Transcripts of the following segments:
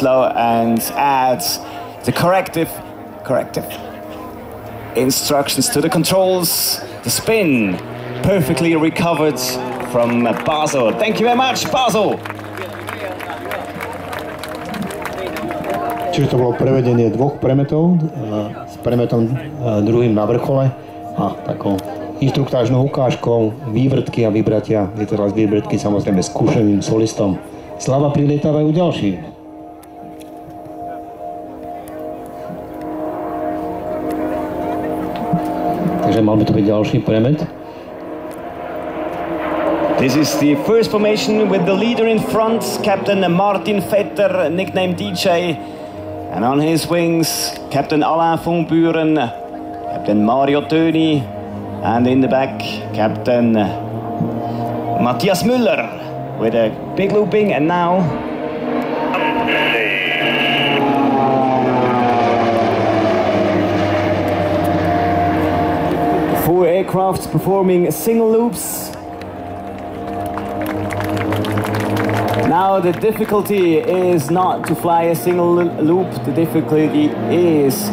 slow and adds the corrective instructions to the controls. The spin perfectly recovered from Basel. Thank you very much, Basel. Čiže to bolo prevedenie dvoch premetov s premetom druhým na vrchole a takou inštruktážnou ukážkou vývrtky a vybratia. Je to raz vývrtky samozrejme skúšeným solistom. Slava, prilietávajú ďalší. Takže mal by to byť ďalší premet. This is the first formation with the leader in front, Captain Martin Vetter, nicknamed DJ. And on his wings, Captain Alain von Buren, Captain Mario Töni, and in the back, Captain Matthias Müller with a big looping. And now four aircrafts performing single loops. Now the difficulty is not to fly a single loop, the difficulty is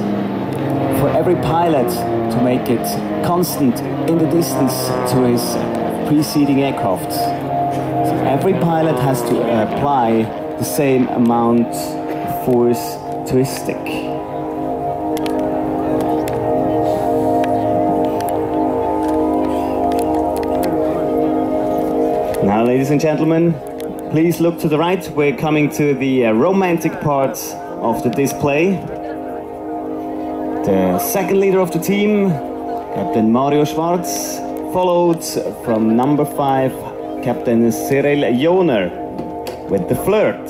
for every pilot to make it constant in the distance to his preceding aircraft. So every pilot has to apply the same amount of force to his stick. Now, ladies and gentlemen, please look to the right. We're coming to the romantic part of the display. The second leader of the team, Captain Mario Schwarz, followed from number 5, Captain Cyril Joner with the Flirt.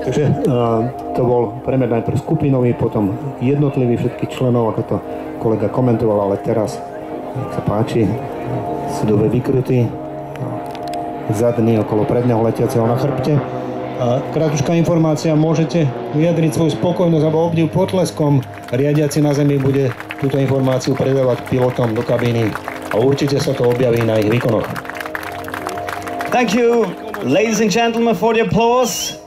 Takže to bol premet najprv skupinový, potom jednotlivý všetkých členov, ako to kolega komentoval, ale teraz, ak sa páči, sú dobre vykrytí. Zadný okolo predného letiaceho na chrbte. Krátka informácia, môžete vyjadriť svoju spokojnosť alebo obdiv potleskom. Riadiaci na zemi bude túto informáciu predávať pilotom do kabíny a určite sa to objaví na ich výkonoch. Thank you, ladies and gentlemen, for the applause.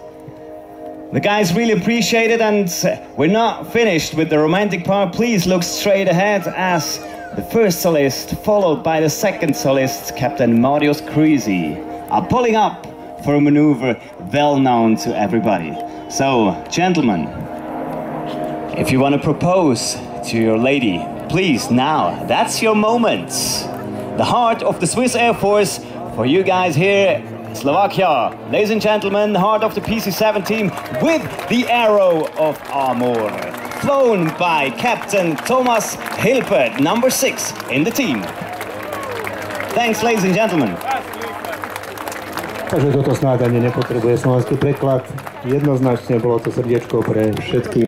The guys really appreciate it, and we're not finished with the romantic part. Please look straight ahead as the first solist, followed by the second solist, Captain Marius Krüsi, are pulling up for a maneuver well known to everybody. So, gentlemen, if you want to propose to your lady, please now, that's your moment. The heart of the Swiss Air Force for you guys here in Slovakia. Ladies and gentlemen, the heart of the PC-7 team with the Arrow of Amor, flown by Captain Thomas Hilpert, number 6 in the team. Thanks, ladies and gentlemen. Takže toto snáď ani nepotrebuje slovenský preklad. Jednoznačne bolo to srdiečko pre všetkých.